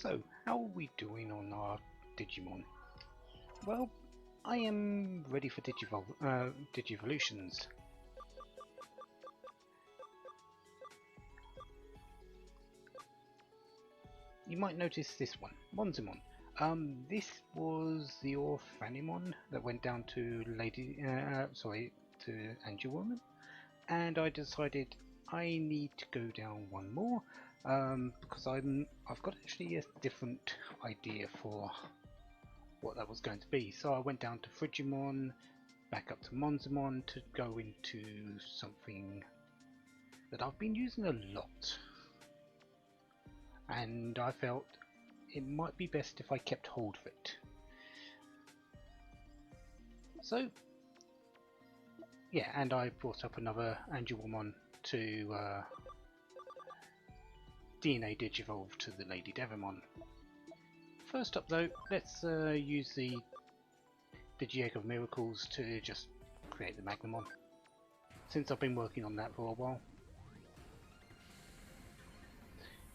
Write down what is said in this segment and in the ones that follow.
So, how are we doing on our Digimon? Well, I am ready for Digivolutions. You might notice this one, Monzimon. This was the Orphanimon that went down to to Angelwoman, and I decided I need to go down one more because I've got actually a different idea for what that was going to be. So I went down to Frigimon, back up to Monzimon to go into something that I've been using a lot, and I felt it might be best if I kept hold of it. So yeah, and I brought up another Angelwoman to DNA Digivolve to the Lady Devimon. First up though, let's use the Digi-Egg of Miracles to just create the Magnamon, since I've been working on that for a while.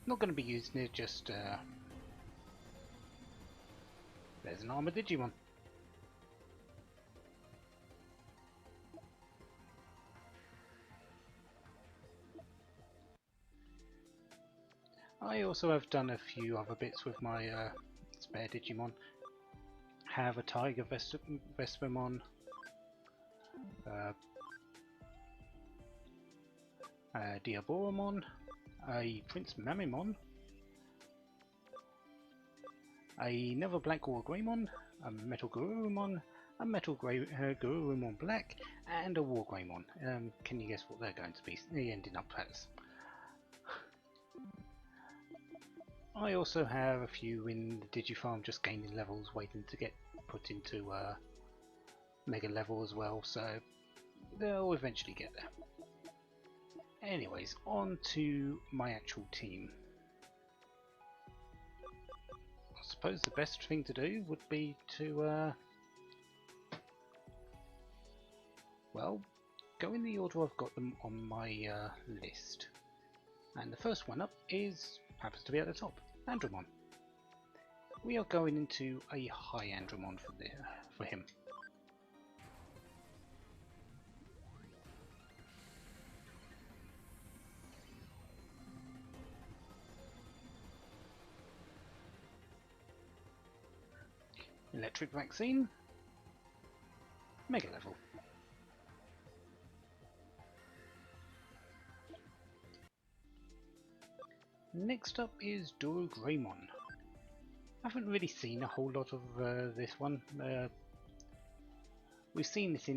Not going to be using it, just there's an Armored Digimon. I also have done a few other bits with my spare Digimon. Have a Tiger Vespermon, a Diaboromon, a Prince Mamimon, another Black War Greymon, a Metal Garurumon, a Metal Garurumon Black, and a War Greymon. Can you guess what they're going to be ending up as? I also have a few in the Digifarm just gaining levels, waiting to get put into Mega level as well, so they'll eventually get there. Anyways, on to my actual team. I suppose the best thing to do would be to well, go in the order I've got them on my list. And the first one up happens to be at the top, Andromon. We are going into a high Andromon for him. Electric Vaccine, Mega level. Next up is Doro Greymon. I haven't really seen a whole lot of this one. We've seen this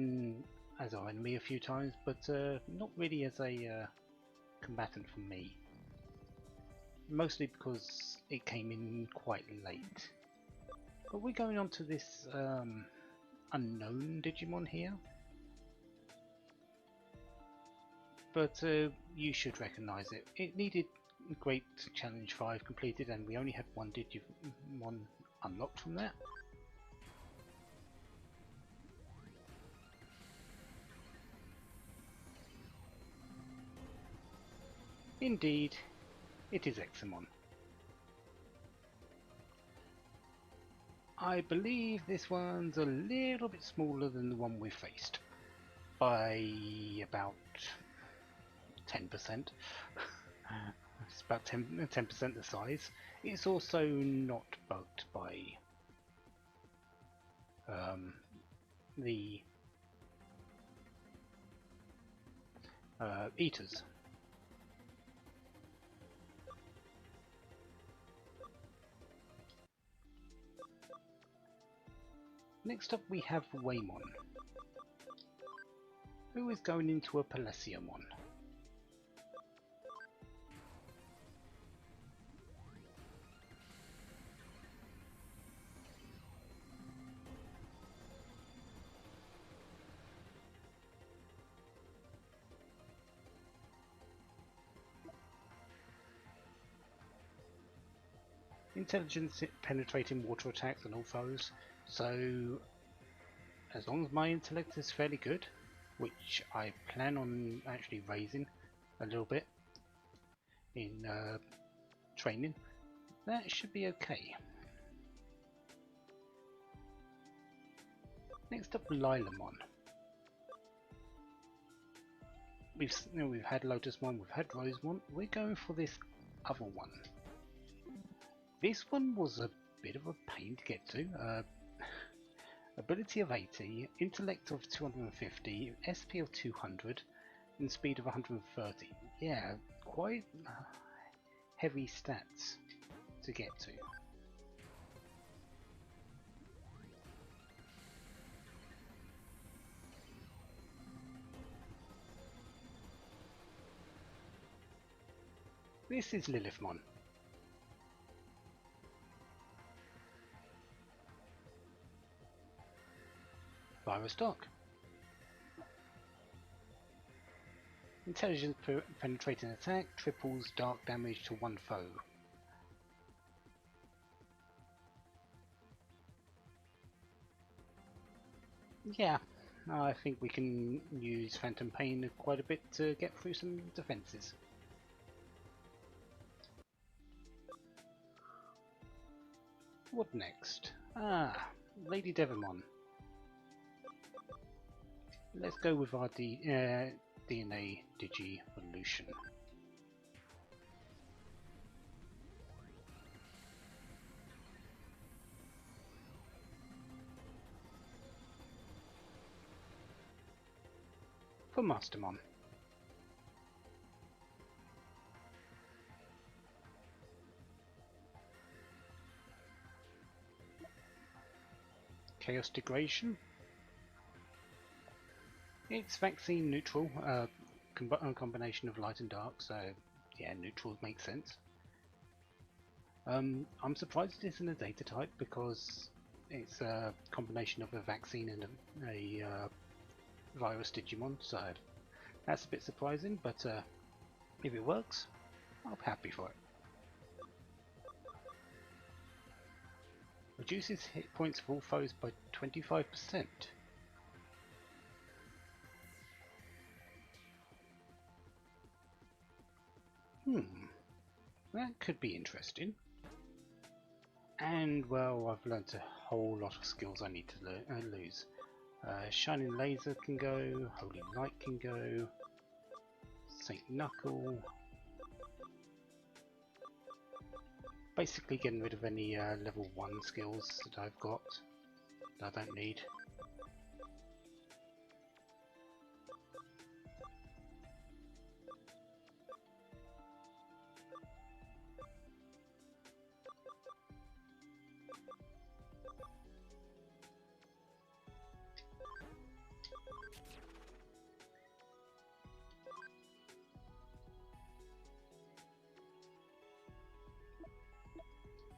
as our enemy a few times, but not really as a combatant for me. Mostly because it came in quite late. But we're going on to this unknown Digimon here. But you should recognise it. It needed Great Challenge 5 completed, and we only had one Digimon unlocked from that. Indeed, it is Examon. I believe this one's a little bit smaller than the one we faced, by about 10%. It's about 10% the size. It's also not bugged by the eaters. Next up we have Waymon, who is going into a Palaciomon. Intelligence penetrating water attacks and all foes, so as long as my intellect is fairly good, which I plan on actually raising a little bit in training, That should be okay. Next up, Lilamon. We've had Lotusmon, we've had Rosemon. We're going for this other one. This one was a bit of a pain to get to. Ability of 80, intellect of 250, SP of 200, and speed of 130. Yeah, quite heavy stats to get to. This is Lilithmon. Virus Dock. Intelligence penetrating attack triples dark damage to one foe. Yeah, I think we can use Phantom Pain quite a bit to get through some defences. What next? Lady Devimon. Let's go with our DNA Digi-Evolution. For Mastermon. Chaos Degradation. It's vaccine neutral, a combination of light and dark, so yeah, neutral makes sense. I'm surprised it isn't a data type because it's a combination of a vaccine and a virus Digimon, so that's a bit surprising, but if it works, I'm happy for it. Reduces hit points of all foes by 25%. That could be interesting. And well, I've learnt a whole lot of skills I need to lose. Shining Laser can go, Holy Light can go, Saint Knuckle. Basically getting rid of any level 1 skills that I've got that I don't need.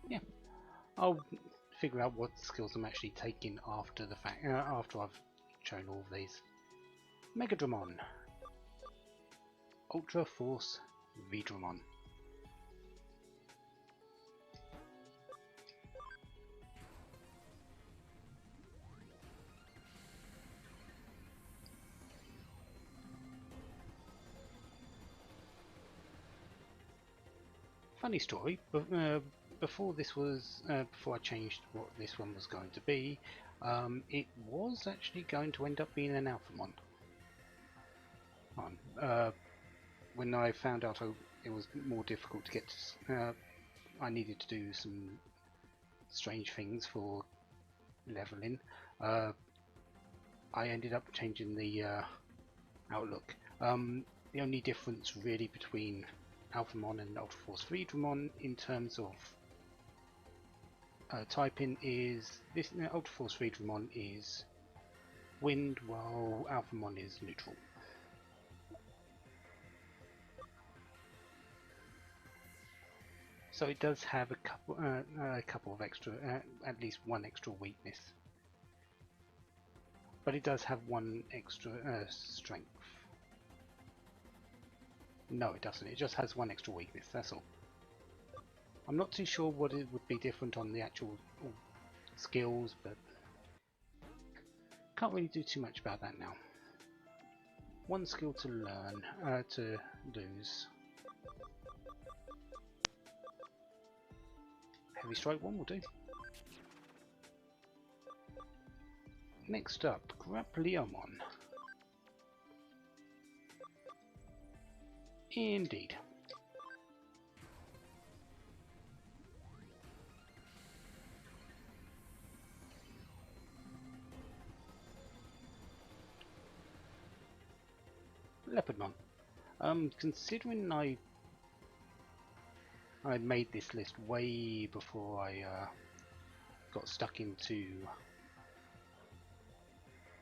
Yeah, I'll figure out what skills I'm actually taking after the fact. After I've shown all of these. Megadramon, Ultra Force Vidramon. Funny story, but before I changed what this one was going to be, it was actually going to end up being an Alphamon. When I found out it was more difficult to get to, I needed to do some strange things for leveling, I ended up changing the outlook. The only difference really between Alphamon and Ultra Force Vidramon in terms of typing is this Ultra Force Vidramon is wind while Alphamon is neutral. So it does have a couple of extra, at least one extra weakness. But it does have one extra strength. No, it doesn't. It just has one extra weakness, that's all. I'm not too sure what it would be different on the actual skills, but can't really do too much about that now. One skill to learn, to lose. Heavy Strike 1 will do. Next up, Grappleomon. Indeed. Leopardmon. Considering I made this list way before I got stuck into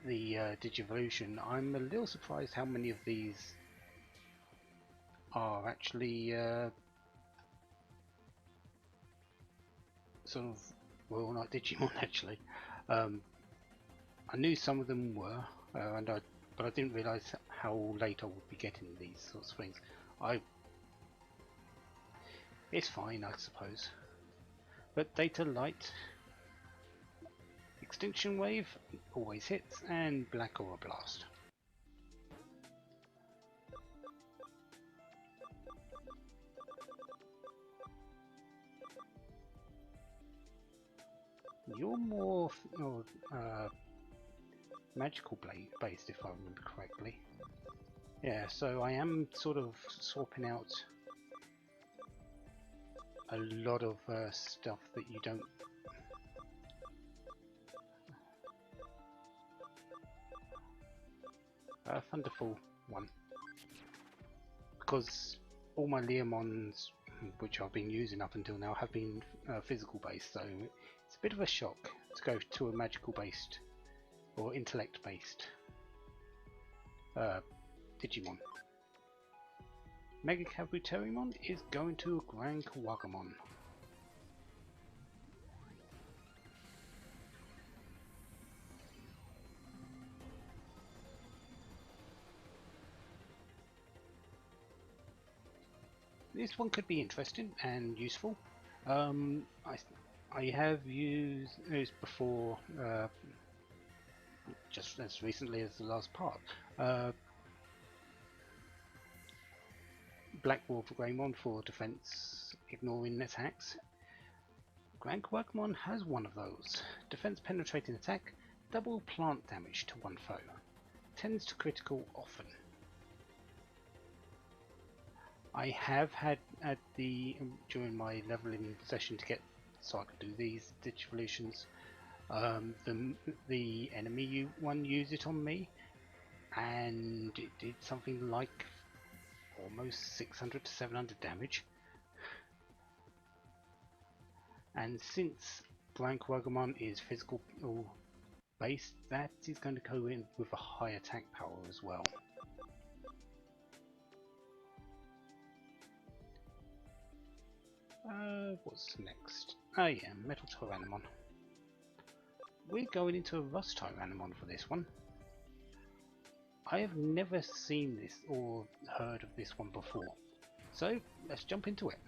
the Digivolution, I'm a little surprised how many of these are actually sort of, well, not Digimon actually. I knew some of them were, but I didn't realise how late I would be getting these sorts of things. It's fine, I suppose. But Data Light, Extinction Wave always hits, and Black Aura Blast. You're more magical based, if I remember correctly. Yeah, so I am sort of swapping out a lot of stuff that you don't. Thunderfall 1. Because all my Leomons, which I've been using up until now, have been physical based, so it's a bit of a shock to go to a magical based or intellect based Digimon. Mega Kabuterimon is going to Grand Kawagamon. This one could be interesting and useful. I have used this before, just as recently as the last part. Black Wolf Greymon for defense, ignoring attacks. Grand Quackmon has one of those. Defense penetrating attack, double plant damage to one foe. Tends to critical often. I have had at during my leveling session to get so I could do these Digivolutions. The enemy one used it on me, and it did something like almost 600 to 700 damage. And since Blank Wagamon is physical based, that is going to go in with a high attack power as well. What's next? Oh yeah, Metal Tyrannomon. We're going into a Rust Tyrannomon for this one. I have never seen this or heard of this one before, so let's jump into it.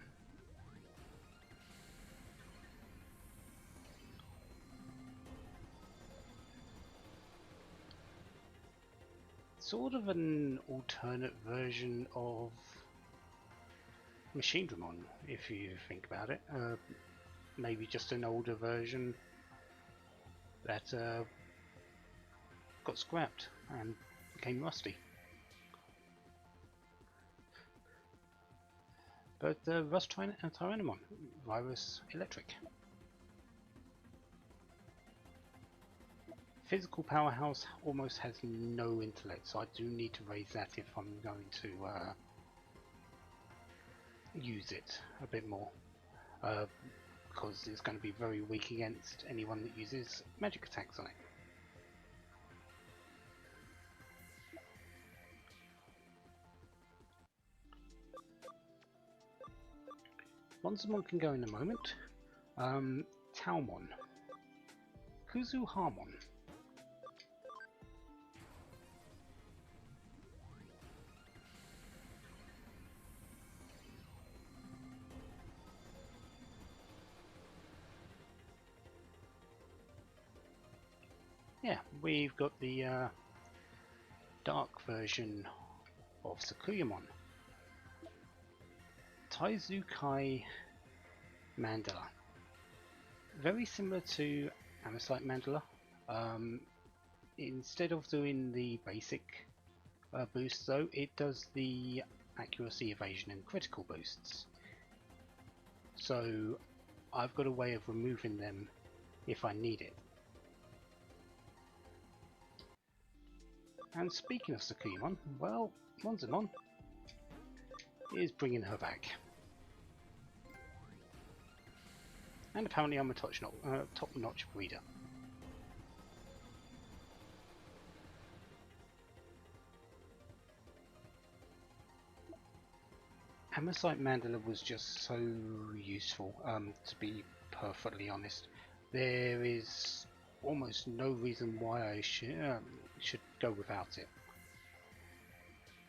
Sort of an alternate version of Machinedramon, if you think about it. Maybe just an older version that got scrapped and became rusty. But Rust Tyrannomon, Virus Electric. Physical powerhouse almost has no intellect, so I do need to raise that if I'm going to use it a bit more, because it's going to be very weak against anyone that uses magic attacks on it. Monzamon can go in a moment. Taumon. Kuzu Harmon. Yeah, we've got the dark version of Sakuyamon. Taizukai Mandala. Very similar to Amosite Mandala. Um, Instead of doing the basic boost though, it does the accuracy, evasion and critical boosts. So I've got a way of removing them if I need it. And speaking of Sakuyamon, well, Monzamon is bringing her back. And apparently I'm a top-notch breeder. Amosite Mandala was just so useful, to be perfectly honest. There is almost no reason why I should go without it.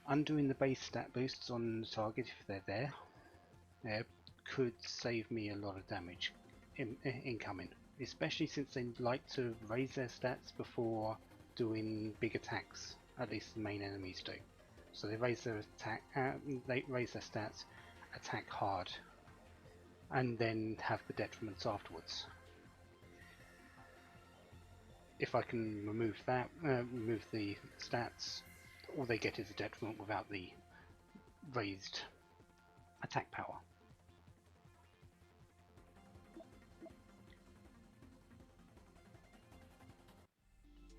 Undoing the base stat boosts on the target if they're there could save me a lot of damage incoming, especially since they like to raise their stats before doing big attacks. At least the main enemies do. So they raise their stats, attack hard, and then have the detriments afterwards. If I can remove that, remove the stats, all they get is a detriment without the raised attack power.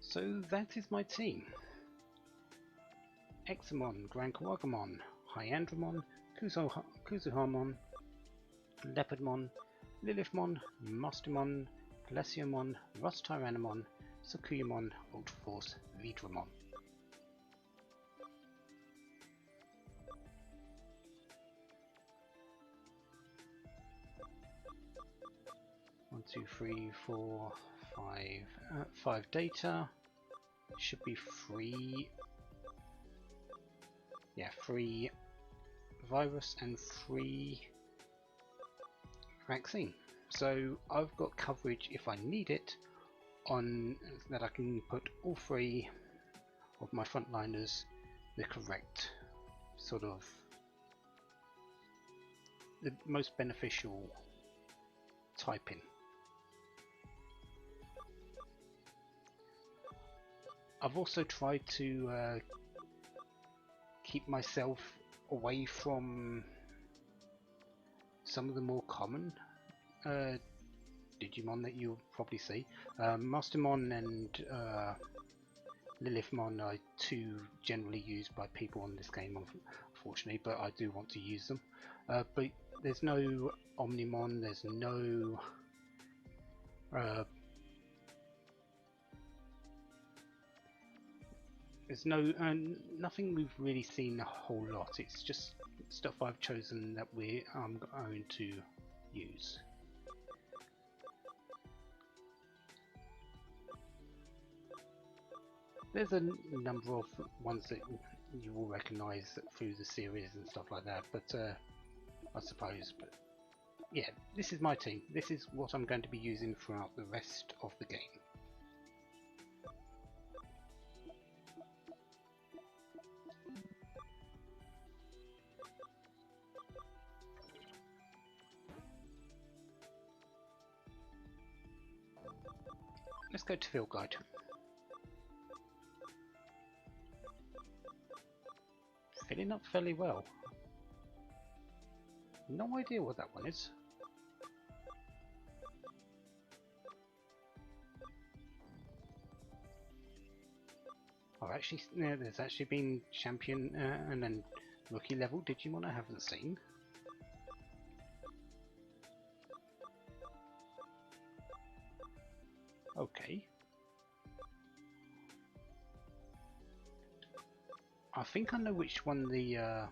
So that is my team. Examon, Grand Kawagamon, Hyandramon, Kuzuhamon, Leopardmon, Lilithmon, Mastamon, Glaciamon, Tyrannomon, Sakuyamon, Ultraforce, Vidramon. One, two, three, four, five. 5 data. Should be free. Yeah, free virus and free vaccine. So I've got coverage if I need it on that. I can put all 3 of my frontliners the correct sort of the most beneficial typing. I've also tried to keep myself away from some of the more common Digimon that you'll probably see. Mastamon and Lilithmon are 2 generally used by people on this game, unfortunately, but I do want to use them. But there's no Omnimon, there's no nothing we've really seen a whole lot. It's just stuff I've chosen that I'm going to use. There's a number of ones that you will recognise through the series and stuff like that, but I suppose. But yeah, this is my team. This is what I'm going to be using throughout the rest of the game. Let's go to Field Guide. Filling up fairly well. No idea what that one is. There's actually been champion and then rookie level Digimon I haven't seen. Okay. I think I know which one the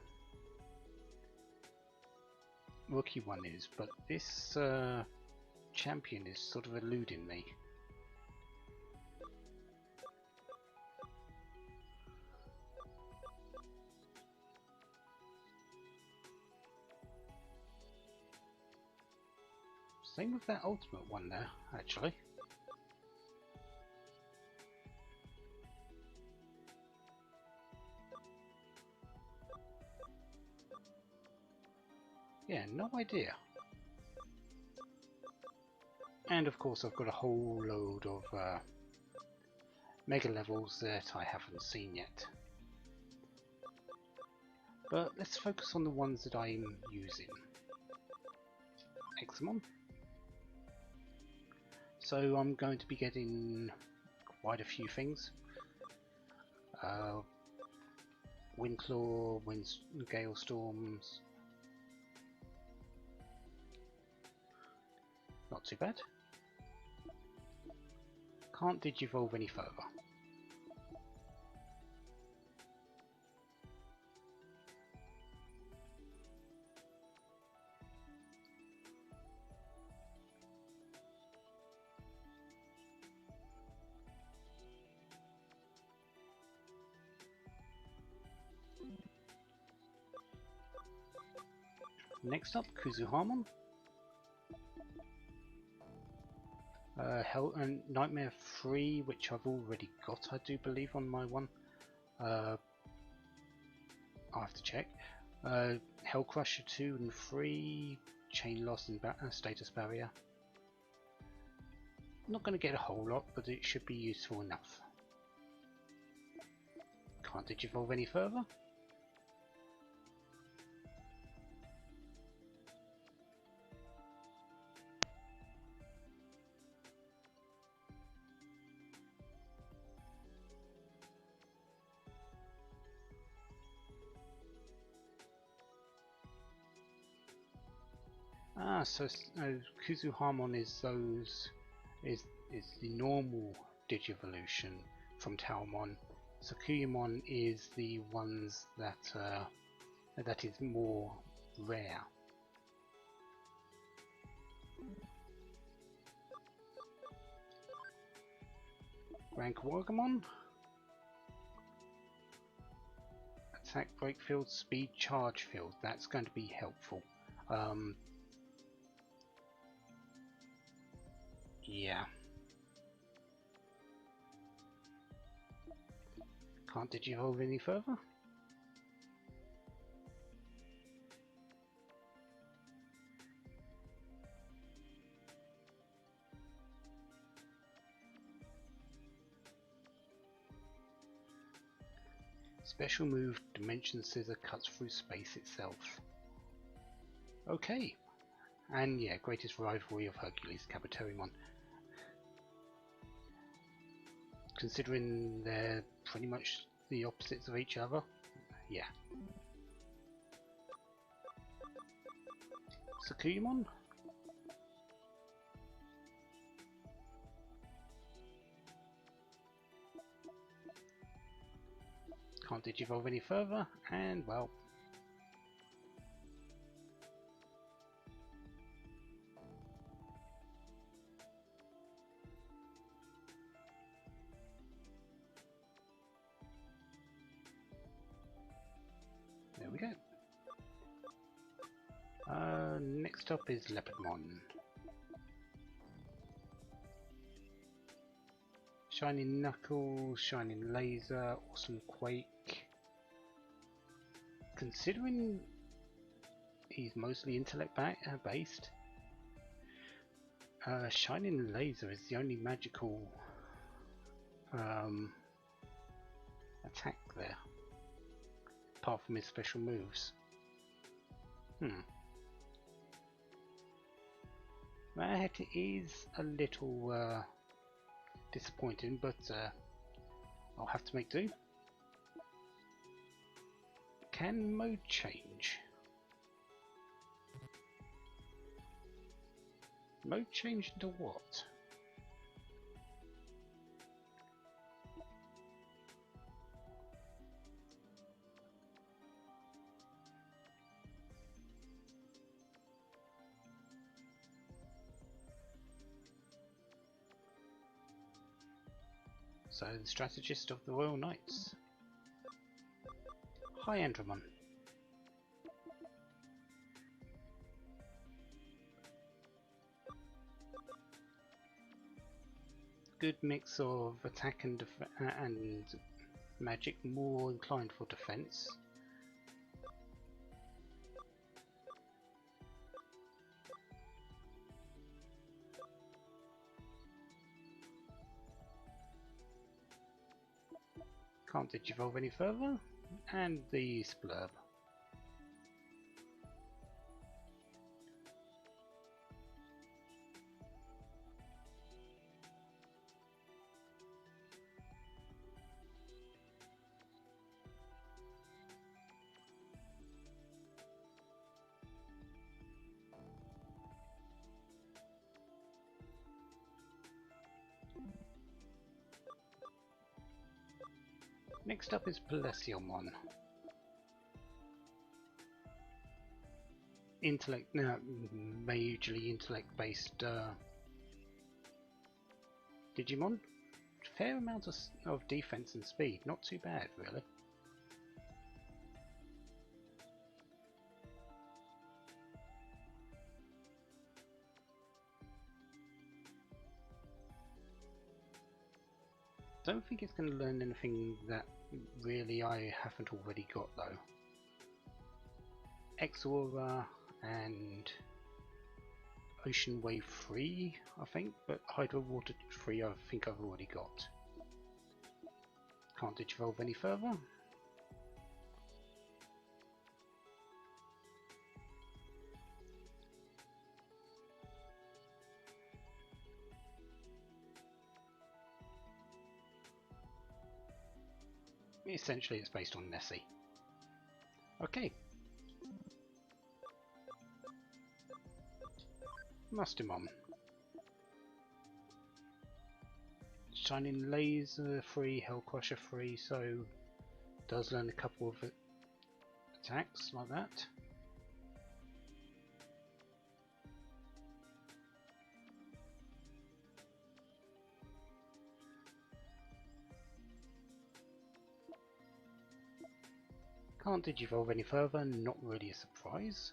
rookie one is, but this champion is sort of eluding me. Same with that ultimate one there, actually. Yeah, no idea. And of course I've got a whole load of mega levels that I haven't seen yet. But let's focus on the ones that I'm using. Examon. So I'm going to be getting quite a few things. Windclaw, Gale Storms. Not too bad. Can't digivolve any further. Next up, Kuzuhamon. Hell and Nightmare 3, which I've already got, I do believe, on my one. I'll have to check. Hellcrusher 2 and 3, Chain Loss and Status Barrier. Not going to get a whole lot, but it should be useful enough. Can't digivolve any further. So Kuzuhamon is the normal Digivolution from Talmon. Sakuyamon is the ones that is more rare. Rank Wargamon. Attack break field, speed charge field. That's going to be helpful. Yeah. Can't digivolve any further. Special move, Dimension Scissor cuts through space itself. Okay. And yeah, greatest rivalry of Hercules, Kabuterimon. Considering they're pretty much the opposites of each other, yeah. Sakuyamon. Can't digivolve any further, and well. There we go. Next up is Leopardmon. Shining Knuckles, Shining Laser, Awesome Quake. Considering he's mostly intellect based, Shining Laser is the only magical attack there, apart from his special moves. That is a little disappointing, but I'll have to make do. Can mode change? Mode change into what? So, the strategist of the Royal Knights. Hi, Andromon. Good mix of attack and magic, more inclined for defense. Can't digivolve any further. And the splurb. Next up is Plesiomon. Intellect, majorly intellect-based Digimon. Fair amount of defense and speed, not too bad really. Don't think it's going to learn anything that really I haven't already got though. Exaura and Ocean Wave 3 I think, but Hydro Water 3 I think I've already got. Can't digivolve any further. Essentially it's based on Nessie. Okay. Mustimon. Shining Laser 3, Hell Crusher 3, so does learn a couple of attacks like that. Can't digivolve any further, not really a surprise.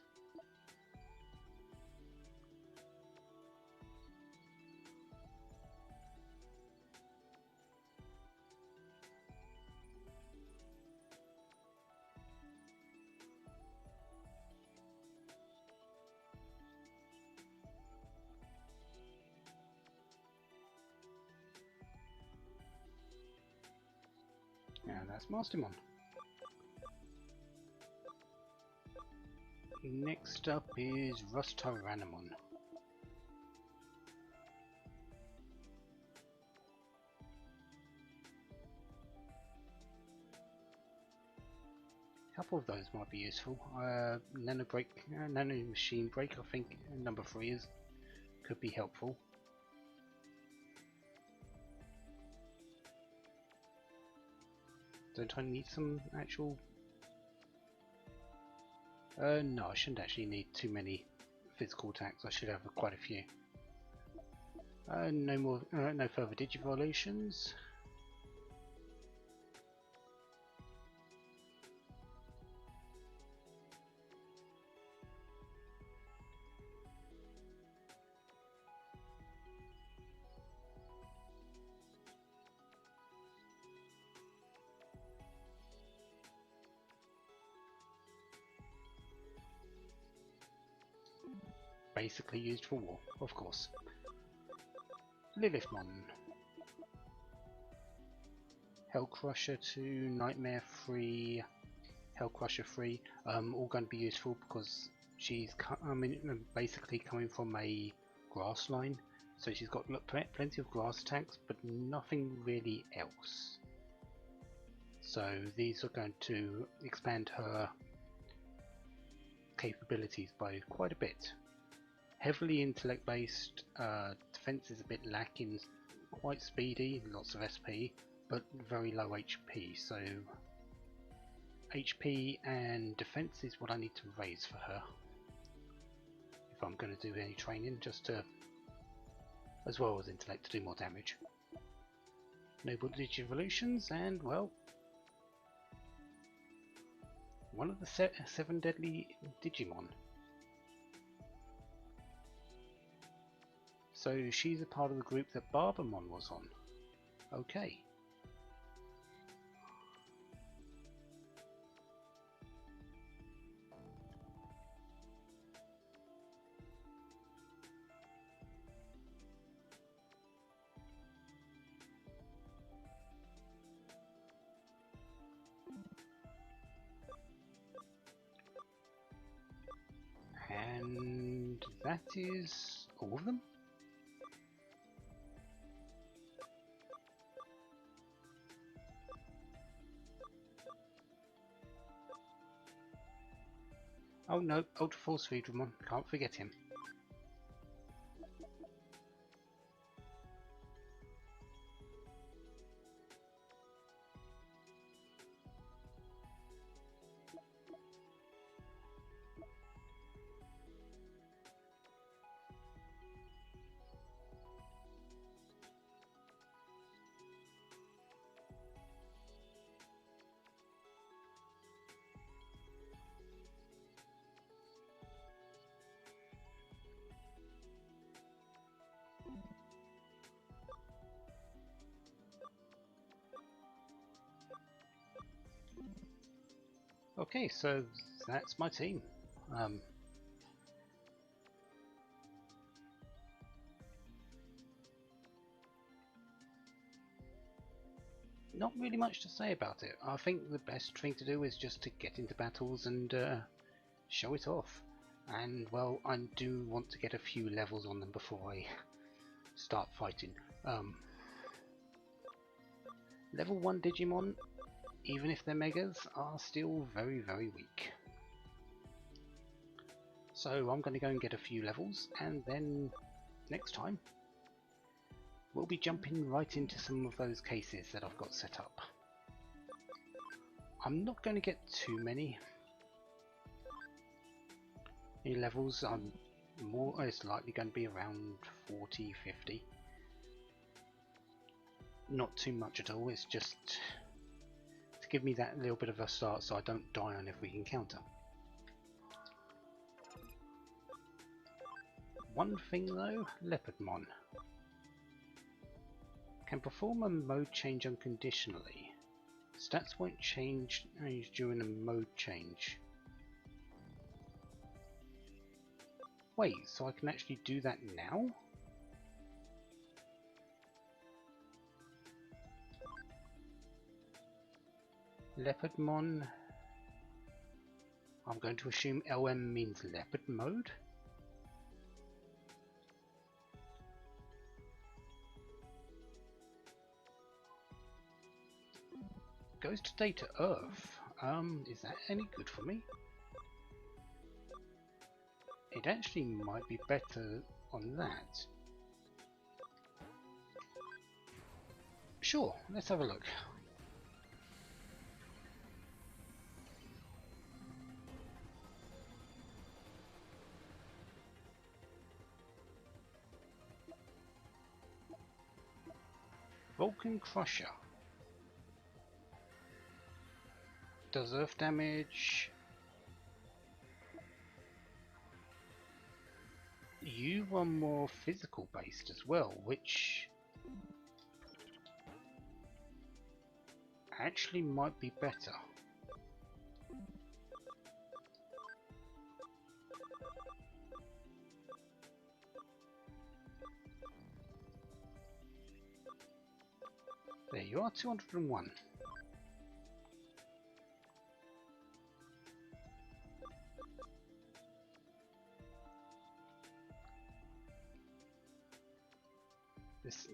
And that's Mastermon. Next up is Rustyranimon. A couple of those might be useful. Nano Machine Break, I think number 3 could be helpful. Don't I need some actual... no, I shouldn't actually need too many physical attacks. I should have quite a few. No further Digivolutions. Basically used for war, of course. Lilithmon. Hellcrusher 2, Nightmare 3, Hellcrusher 3, all going to be useful because she's basically coming from a grass line, so she's got plenty of grass attacks, but nothing really else. So these are going to expand her capabilities by quite a bit. Heavily intellect based, defense is a bit lacking, quite speedy, lots of SP, but very low HP, so HP and defense is what I need to raise for her if I'm going to do any training, just to, as well as intellect, to do more damage. Noble Digivolutions, and well, one of the 7 deadly Digimon. So she's a part of the group that Barbamon was on. Okay. that is all of them. Oh no, Ultra Force Digimon, can't forget him. Okay, so that's my team. Not really much to say about it. I think the best thing to do is just to get into battles and show it off. And well, I do want to get a few levels on them before I start fighting. Level 1 Digimon, even if they're megas, are still very, very weak. So I'm going to go and get a few levels, and then next time we'll be jumping right into some of those cases that I've got set up. I'm not going to get too many levels. I'm most likely going to be around 40, 50. Not too much at all, it's just to give me that little bit of a start so I don't die on every encounter. One thing though, Leopardmon can perform a mode change unconditionally. Stats won't change during a mode change. Wait, so I can actually do that now? Leopardmon. I'm going to assume LM means leopard mode. Goes today to Earth. Is that any good for me? It actually might be better on that. Sure, let's have a look. Vulcan Crusher. Does earth damage. You are more physical based as well, which actually might be better. There you are, 201.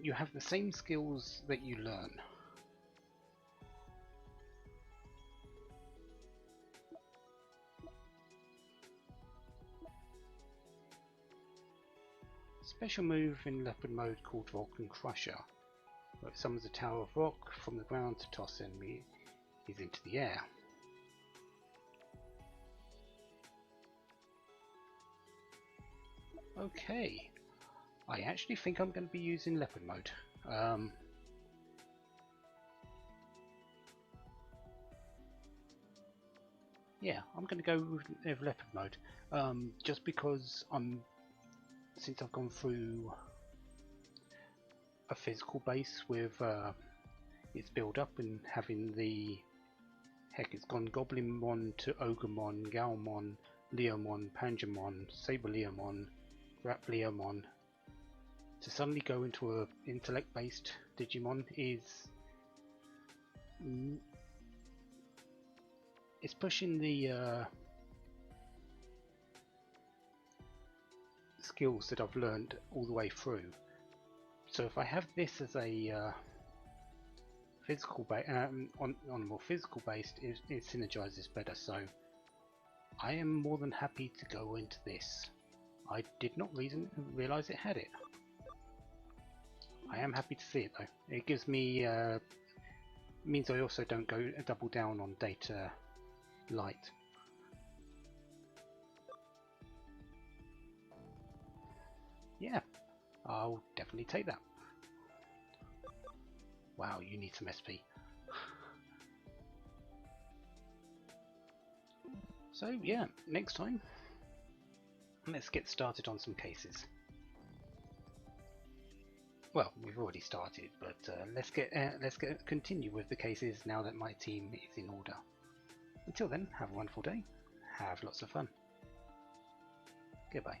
You have the same skills that you learn. Special move in leopard mode called Vulcan Crusher. Where it summons a tower of rock from the ground to toss enemies into the air. Okay, I actually think I'm going to be using leopard mode. Yeah, I'm going to go with leopard mode, just because since I've gone through a physical base with its build up and having it's gone Goblinmon to Ogremon, Gaomon, Leomon, Pangemon, Saber Leomon, Grapleomon. To suddenly go into a intellect based Digimon is it's pushing the skills that I've learned all the way through. So if I have this as a on a more physical based, it synergizes better. So I am more than happy to go into this. I did not realize it had it. I am happy to see it though. It gives me means I also don't go double down on data light. Yeah, I'll definitely take that. Wow, you need some SP. So yeah, next time, let's get started on some cases. Well, we've already started, but let's continue with the cases now that my team is in order. Until then, have a wonderful day. Have lots of fun. Goodbye.